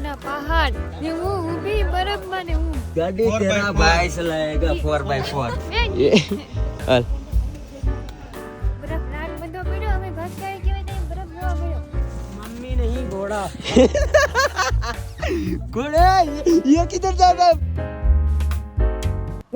ના પહાડ ને હું ઊભી બરફમાં ને હું ગાડી તેરા ભાઈ ચલાએગા 4x4 હાલ બરફ લાગ બધો પડ્યો અમે ભટકાઈ ગયો ને બરફ જોવા પડ્યો मम्मी नहीं घोड़ा घोड़ा ये किधर जाता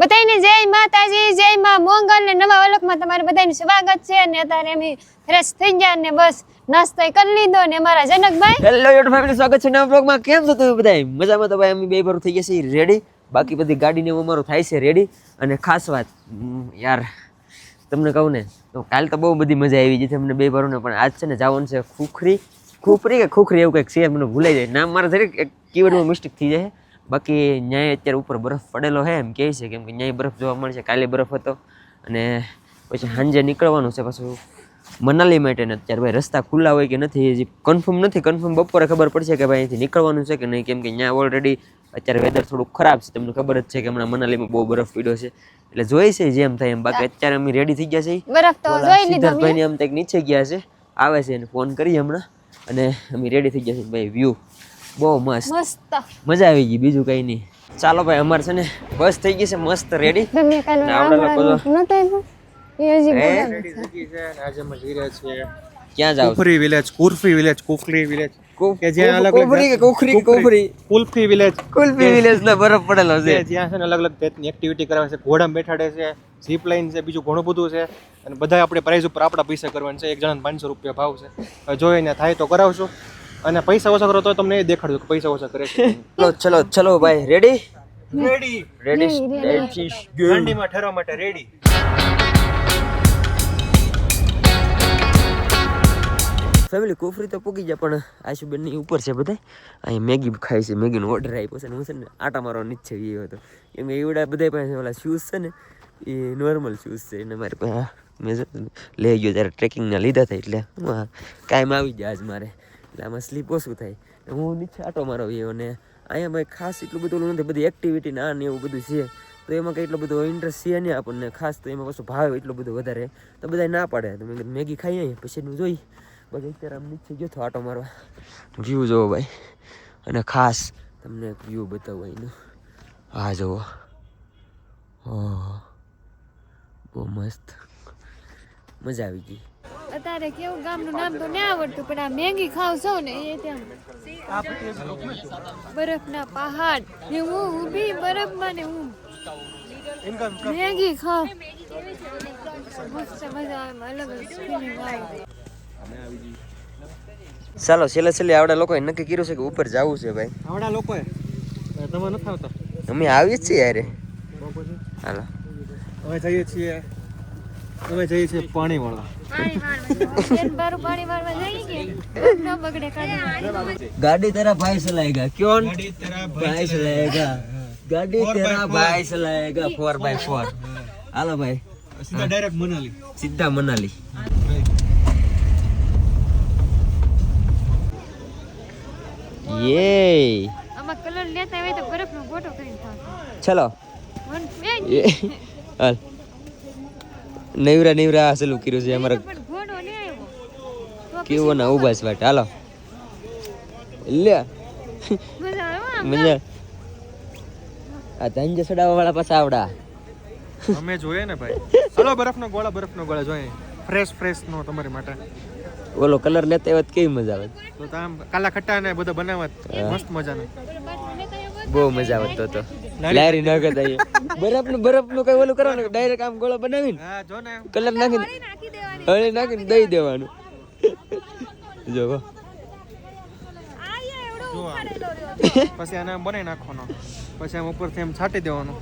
બધાને જય માતાજી જય માં મોંગલ ને નવા વલકમાં તમારું બધાનું સ્વાગત છે અને અત્યારે અમે ફ્રેશ થઈ ગયા ને બસ નાસ્તો કરી લીધો ને અમારા જનકભાઈ હેલો યુટ્યુબ ફેમિલી સ્વાગત છે નવા બ્લોગમાં કેમ છો તમે બધા મજામાં તો ભાઈ અમે બે ભરું થઈ ગયા છે રેડી બાકી બધી ગાડીને અમારું થાય છે રેડી અને ખાસ વાત યાર તમને કહું ને તો કાલ તો બહુ બધી મજા આવી જેથી અમને બે ભરું ને પણ આજ છે ને જવાનું છે ખુખરી એવું કંઈક છે મને ભૂલાઈ જાય નામ મારા દરેક એક કીવર્ડમાં મિસ્ટેક થઈ જાય બાકી ન્યાય અત્યારે ઉપર બરફ પડેલો છે એમ કહે છે કેમ કે ન્યાય બરફ જોવા મળશે કાલે બરફ હતો અને પછી સાંજે નીકળવાનું છે પાછું મનાલી માટે ને અત્યારે ભાઈ રસ્તા ખુલ્લા હોય કે નથી હજી કન્ફર્મ બપોરે ખબર પડશે કે ભાઈ અહીંથી નીકળવાનું છે કે નહીં કેમ કે ત્યાં ઓલરેડી અત્યારે વેધર થોડુંક ખરાબ છે તમને ખબર જ છે કે હમણાં મનાલીમાં બહુ બરફ પડ્યો છે એટલે જોઈ છે જેમ થાય એમ બાકી અત્યારે અમે રેડી થઈ ગયા છે બરફ તો જોઈ લીધો સિદ્ધાર્થભાઈને આમ તક નીચે ગયા છે આવે છે એને ફોન કરીએ હમણાં અને અમે રેડી થઈ ગયા છે ભાઈ વ્યૂ બહુ મસ્ત મજા આવી ગઈ બીજું કઈ નહીં ચાલો ભાઈ અમારે છે ને બસ થઈ ગઈ છે મસ્ત રેડી ક્યાં જાવ કુફરી વિલેજ કુલ્ફી વિલેજ કે જ્યાં અલગ કુલ્ફી વિલેજ ના બરફ પડેલો છે જ્યાં છે ને અલગ અલગ જાતની એક્ટિવિટી કરાવે છે ઘોડામાં બેઠાડે છે ઝીપ લાઈન છે બીજું ઘણું બધું છે અને બધા આપણે પ્રાઇઝ ઉપર આપણા પૈસા કરવાના છે એક જણાને 500 રૂપિયા ભાવ છે જોઈને થાય તો કરાવશું અને પૈસા ઓછા કરો તો તમને એ દેખાડજો કે પૈસા ઓછા કરે છે ચલો ભાઈ રેડી ઠંડીમાં ઠરવા માટે રેડી ફેમિલી કુફરી તો પૂગી જાય પણ આશુબેન ની ઉપર છે બધા અહીં મેગી ખાય છે મેગીનો ઓર્ડર આપ્યો છે ને હું છે ને આટા મારવા નીચે ગયો હતો કેમ કે એવડા બધા પાસે ઓલા શૂઝ છે ને એ નોર્મલ શૂઝ છે એને મારે પાસે મેં લઈ ગયો ત્યારે ટ્રેકિંગના લીધા હતા એટલે કાયમ આવી જાય આજ મારે એટલે આમાં સ્લીપ ઓછું થાય હું નીચે આટો મારો ગયો અને અહીંયા ભાઈ ખાસ એટલું બધું નથી બધી એક્ટિવિટી ના ને એવું બધું છે તો એમાં કંઈ એટલો બધો ઇન્ટરેસ્ટ છે નહીં આપણને ખાસ તો એમાં પાછું ભાવ એટલો બધો વધારે તો બધા ના પાડે તો મેં મેગી ખાઈ આવી પછી એનું જોઈ બાકી અત્યારે આમ નીચે ગયો તો આટો મારવા વ્યૂ જોવો ભાઈ અને ખાસ તમને એક વ્યૂ બતાવો એનું હા જોવો બહુ મસ્ત મજા આવી ગઈ અત્યારે કેવું ગામનું નામ તો ના આવડતું પણ આ મેગી ખાવ છો ને એ ત્યાં બરફના પહાડ ને હું ઊભી બરફમાં ને હું મેગી ખાવ મસ્ત મજા આવે અલગ ફીલિંગ આવે ચાલો છેલ્લે આવડા લોકોએ નક્કી કર્યું છે કે ઉપર જવું છે ભાઈ આવડા લોકોએ તમે નથી આવતા અમે આવીએ જ છીએ યારે હાલો અમે જઈએ છીએ પાણી વાળવા गाड़ी तेरा भाई चलाएगा क्यों भाई चलाएगा गाड़ी तेरा भाई चलाएगा 4x4 हालो भाई સીધા ડાયરેક્ટ મનાલી સીધા મનાલી યે આમાં કલર લેતા હોય તો બરફનો ફોટો કરીને થાવ ચલો હાલ નવરા ચાલુ કર્યું છે અમારા કેવો ના ઉભા છે વાટ હાલો લે મજા આ તંજે સડાવા વાળા પાછા આવડા અમે જોઈએ ને ભાઈ ચલો બરફનો ગોળા જોઈએ ફ્રેશ નો તમારી માટે ઓલો કલર લેતા હોય કેવી મજા આવે તો આમ કાલા ખટ્ટા ને બધું બનાવત મસ્ત મજાનો બહુ મજા આવે તો લારી ના કરતા બરફનું કઈ ઓલું કરવાનું ડાયરેક્ટ આમ ગોળો બનાવીને હા જો ને કલર નાખીને હળી નાખીને દઈ દેવાનું જો પછી આને આમ બનાવી નાખવાનો પછી આમ ઉપરથી આમ છાંટી દેવાનું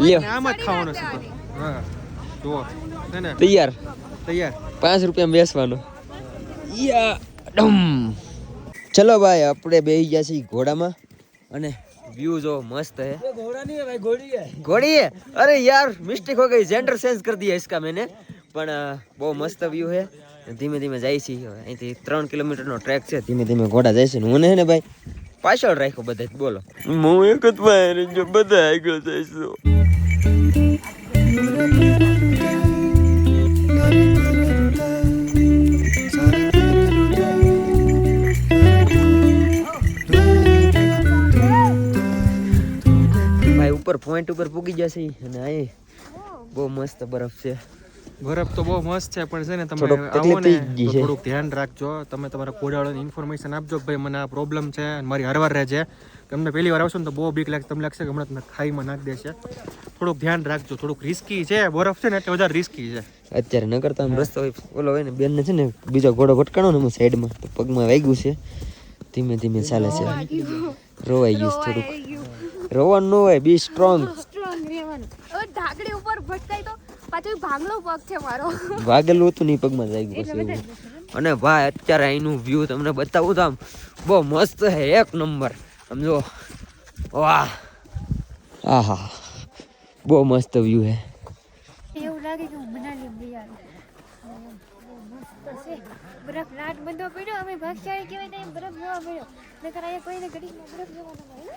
લ્યો આમ જ ખાવાનું છે હા જુઓ છે ને તૈયાર 5 રૂપિયામાં બેસવાનું યા ડમ ચલો ભાઈ આપણે બેસી ગયા છીએ ઘોડામાં અને व्यू जो मस्त है घोड़ा नहीं है भाई घोड़ी है अरे यार मिस्टेक हो गई जेंडर चेंज कर दिया इसका मैंने પણ બહુ મસ્ત વ્યૂ છે ધીમે ધીમે જાય છે અહીંથી 3 કિલોમીટરનો ટ્રેક છે ધીમે ધીમે ઘોડા જાય છે ને મને હે ને ભાઈ પાછળ રાખ્યો બધા બોલો હું એક જ ભાઈ જો બધા આગળ જઈશું ઉપર પોઈન્ટ ઉપર પૂગી જશે અને આ બહુ મસ્ત બરફ છે. બરફ તો બહુ મસ્ત છે પણ છે ને તમે થોડોક આવો ને તકલીફ થઈ ગઈ તો છે. થોડુંક ધ્યાન રાખજો. તમે તમારા ઘોડાવાળાને ઇન્ફોર્મેશન આપજો કે ભાઈ મને આ પ્રોબ્લેમ છે અને મારી હરવાર રહેજે. તમને પહેલી વાર આવશો ને તો બહુ બીક લાગશે. તમને લાગશે કે હમણાં તમને ખાઈમાં નાખી દેશે. થોડુંક ધ્યાન રાખજો. થોડુંક રિસ્કી છે બરફ છે ને એટલે વધારે રિસ્કી છે. અત્યારે ન કરતા આમ રસ્તો ઓલો હોય ને બેનને છે ને બીજો ઘોડો ભટકાણો ને સાઈડમાં તો પગમાં વાગ્યું છે. ધીમે ધીમે ચાલે છે. રોવાઈ ગયું છે થોડુંક. રોવાનું ન હોય, બી સ્ટ્રોંગ. સ્ટ્રોંગ રહેવાનું. હવે ઢાકડી ઉપર ભટકાય તો પાછો ભાગલો પગ છે મારો. વાગેલું હતું નહીં પગમાં વાગ્યું એટલે પછી એવું. અને ભાઈ અત્યારે અહીંનું વ્યૂ તમને બતાવું તો આમ બહુ મસ્ત છે, એક નંબર. આમ જો વાહ, આહા, બહુ મસ્ત વ્યૂ છે. એવું લાગે કે હું મનાલી ગઈ આવી. બહુ મસ્ત છે. બરફ લાટ બધો પડ્યો, અમે ભાગ્યા કહેવાય ને બરફ જોવા મળ્યો. નકર અહીંયા કોઈને ઘડીમાં બરફ જોવા ન મળે.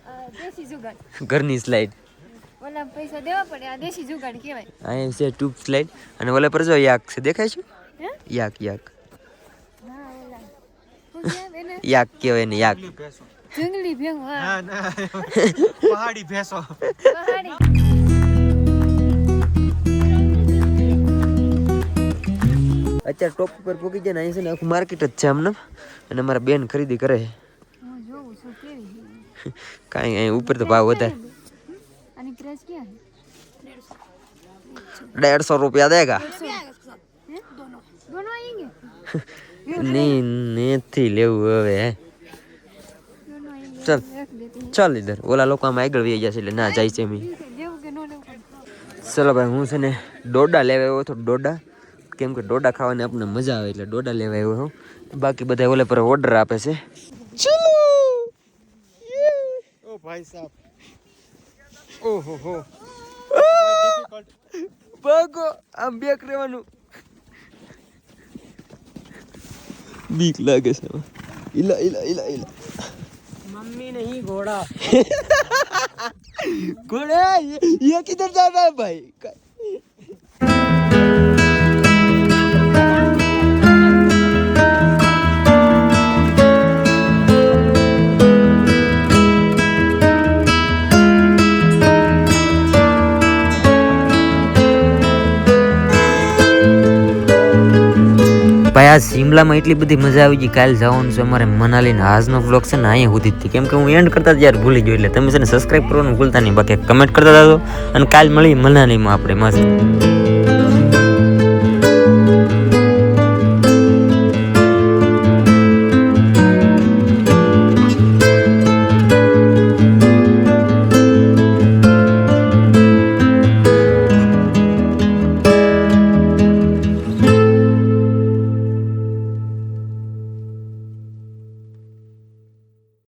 આ દેશી જુગાડ. ઘરની સ્લાઇડ. ઓલા પૈસા દેવા પડે, આ દેશી જુગાડ કહેવાય. અહીંયા છે ટ્યુબ સ્લાઇડ અને ઓલા પર જો યાક છે, દેખાય છે? હે? યાક યાક હા ઓલા. શું કહેવાય એને? યાક કહેવાય ને યાક. જંગલી ભેંસ. હા. ના પહાડી ભેંસો. પહાડી. અત્યારે ટોપ ઉપર પૂકી જાય ને અહીં છે ને આખું માર્કેટ જ છે આમને. અને અમારા બેન ખરીદી કરે છે. હું જોઉં છું કેવી. કાંઈ અહીં ઉપર તો ભાવ વધારે. આની પ્રાઇસ ક્યાં है? 150 रुपया देगा. दोनों आएंगे? નથી લેવું હવે. दोनों आएंगे. चल. रख देते हैं. ચાલ ઇધર. ઓલા લોકો આમાં આગળ વહી ગયા છે એટલે ના જાય છે એમ. लेव के नो लेव. ચલો ભાઈ, હું છે ને ડોડા લેવા આવ્યો હતો. ડોડા કેમ કે ડોડા ખાવાની આપણને મજા આવે એટલે ડોડા લેવા આવ્યો છું. બાકી બધા ઓલે પર ઓર્ડર આપે છે. ચલો. ઓ ભાઈ સાહેબ. ઓહો હો. ભાગો, આમ બેક રહેવાનું. બીક લાગે છે. ઇલા ઇલા ઇલા ઇલા. મમ્મી નહીં ઘોડા. ઘોડા ये किधर जा रहा है भाई? ભાઈ આ શિમલામાં એટલી બધી મજા આવી ગઈ. કાલ જવાનું છે અમારે મનાલી ને આજનો વ્લોગ છે ને અહીંયા સુધી જ કેમ કે હું એન્ડ કરતા ત્યારે ભૂલી ગયો એટલે તમે છે ને સબસ્ક્રાઈબ કરવાનું ભૂલતા નહીં. બાકી કમેન્ટ કરતા જાજો અને કાલ મળી મનાલીમાં આપણે મસ્ત.